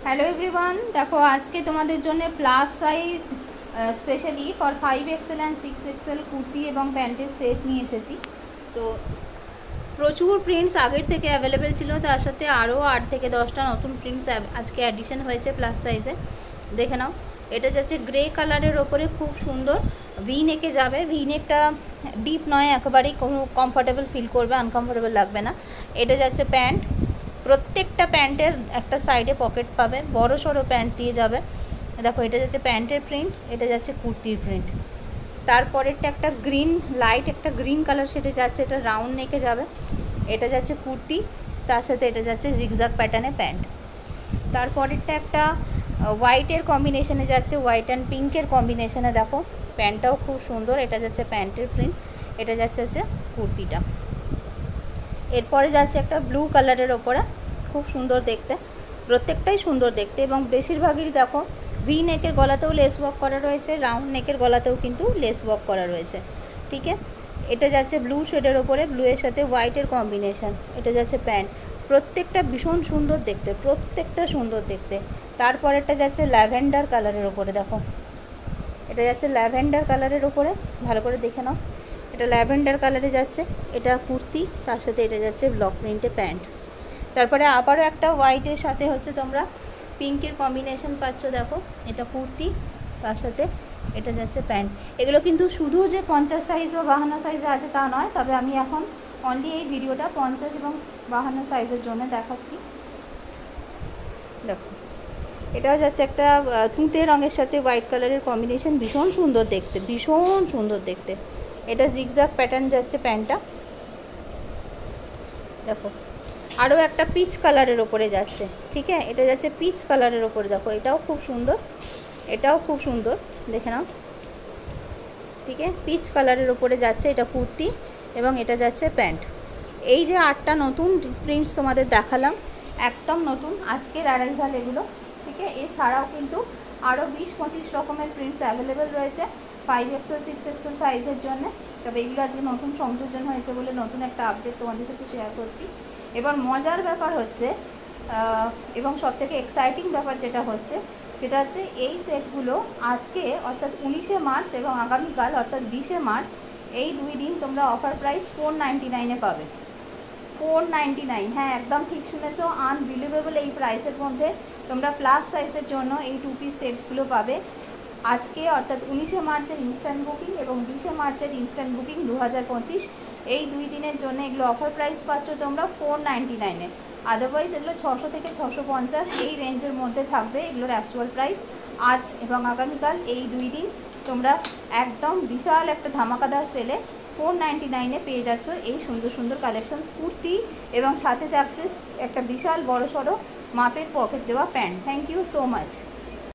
Hello everyone, দেখো আজকে তোমাদের জন্য plus size specially for 5XL and 6XL kurti এবং প্যান্টের সেট নিয়ে এসেছি। তো প্রচুর প্রিন্টস আগের থেকে অ্যাভেলেবেল ছিল, তার সাথে আরও 8 থেকে 10টা নতুন প্রিন্টস আজকে অ্যাডিশন হয়েছে প্লাস সাইজে। দেখে নাও, এটা যাচ্ছে গ্রে কালারের ওপরে, খুব সুন্দর ভি নেকে যাবে। ভি নেকটা ডিপ নয়, একেবারেই কোনো কমফোর্টেবল ফিল করবে, আনকমফোর্টেবল লাগবে না। এটা যাচ্ছে প্যান্ট, প্রত্যেকটা প্যান্টের একটা সাইডে পকেট পাবে, বড় সড়ো প্যান্ট দিয়ে যাবে। দেখো, এটা যাচ্ছে প্যান্টের প্রিন্ট, এটা যাচ্ছে কুর্তির প্রিন্ট। তারপরেরটা একটা গ্রিন, লাইট একটা গ্রিন কালার সেটে যাচ্ছে, এটা রাউন্ড নেকে যাবে। এটা যাচ্ছে কুর্তি, তার সাথে এটা যাচ্ছে জিগজ্যাগ প্যাটার্নে প্যান্ট। তারপরেরটা একটা হোয়াইটের কম্বিনেশনে যাচ্ছে, হোয়াইট অ্যান্ড পিঙ্কের কম্বিনেশনে। দেখো প্যান্টটাও খুব সুন্দর, এটা যাচ্ছে প্যান্টের প্রিন্ট, এটা হচ্ছে কুর্তিটা। এরপরে যাচ্ছে একটা ব্লু কালারের ওপরে, খুব সুন্দর দেখতে, প্রত্যেকটাই সুন্দর দেখতে। এবং বেশিরভাগই দেখো ভি নেকের গলাতেও লেস ওয়ার্ক করা রয়েছে, রাউন্ড নেকের গলাতেও কিন্তু লেস ওয়ার্ক করা রয়েছে। ঠিক আছে, এটা যাচ্ছে ব্লু শেডের ওপরে, ব্লু এর সাথে হোয়াইটের কম্বিনেশন। এটা যাচ্ছে প্যান্ট, প্রত্যেকটা ভীষণ সুন্দর দেখতে, প্রত্যেকটা সুন্দর দেখতে। তারপরেরটা যাচ্ছে ল্যাভেন্ডার কালারের ওপরে, দেখো এটা যাচ্ছে ল্যাভেন্ডার কালারের ওপরে, ভালো করে দেখে নাও। এটা ল্যাভেন্ডার কালারে যাচ্ছে, এটা কুর্তি, তার সাথে এটা যাচ্ছে ব্লক প্রিন্টে প্যান্ট। তারপরে আবারও একটা হোয়াইটের সাথে হচ্ছে তোমরা পিঙ্কের কম্বিনেশন পাচ্ছ। দেখো এটা কুর্তি, তার সাথে এটা যাচ্ছে প্যান্ট। এগুলো কিন্তু শুধু যে 50 সাইজ বা 52 সাইজে আছে তা নয়, তবে আমি এখন অনলি এই ভিডিওটা 50 এবং 52 সাইজের জন্য দেখাচ্ছি। দেখো, এটাও যাচ্ছে একটা তুঁতে রঙের সাথে হোয়াইট কালারের কম্বিনেশন, ভীষণ সুন্দর দেখতে, ভীষণ সুন্দর দেখতে। এটা জিগজ্যাগ প্যাটার্ন যাচ্ছে প্যান্টটা। দেখো আরও একটা পিচ কালারের ওপরে যাচ্ছে, ঠিক আছে, এটা যাচ্ছে পিচ কালারের ওপরে। দেখো এটাও খুব সুন্দর, এটাও খুব সুন্দর, দেখে নাও। ঠিক আছে, পিচ কালারের ওপরে যাচ্ছে, এটা কুর্তি এবং এটা যাচ্ছে প্যান্ট। এই যে 8টা নতুন প্রিন্টস তোমাদের দেখালাম, একদম নতুন, আজকের অ্যারাইভাল এগুলো। ঠিক আছে, এছাড়াও কিন্তু আরও 20-25 রকমের প্রিন্টস অ্যাভেলেবেল রয়েছে 5XL 6XL সাইজের জন্য। তবে এগুলো আজকে নতুন সংযোজন হয়েছে বলে নতুন একটা আপডেট তোমাদের সাথে শেয়ার করছি। এবার মজার ব্যাপার হচ্ছে এবং সবথেকে এক্সাইটিং ব্যাপার যেটা হচ্ছে, সেটা হচ্ছে এই সেটগুলো আজকে অর্থাৎ 19শে মার্চ এবং আগামীকাল অর্থাৎ 20শে মার্চ, এই 2 দিন তোমরা অফার প্রাইস 499-এ পাবে। 499, হ্যাঁ একদম ঠিক শুনেছো, আনবিলিভেবল। এই প্রাইসের মধ্যে তোমরা প্লাস সাইজের জন্য এই 2 পিস সেটসগুলো পাবে আজকে, অর্থাৎ 19শে মার্চের ইনস্ট্যান্ট বুকিং এবং 20শে মার্চের ইনস্ট্যান্ট বুকিং 2025। এই 2 দিনের জন্য এগুলো অফার প্রাইস পাচ্ছ তোমরা 499-এ। আদারওয়াইজ এগুলো 600 থেকে 650 এই রেঞ্জের মধ্যে থাকবে এগুলোর অ্যাকচুয়াল প্রাইস। আজ এবং আগামীকাল এই 2 দিন তোমরা একদম বিশাল একটা ধামাকাদার সেলে 499-এ পেয়ে যাচ্ছ এই সুন্দর সুন্দর কালেকশনস কুর্তি, এবং সাথে থাকছে একটা বিশাল বড় সড়ো মাপের পকেট দেওয়া pant. Thank you so much.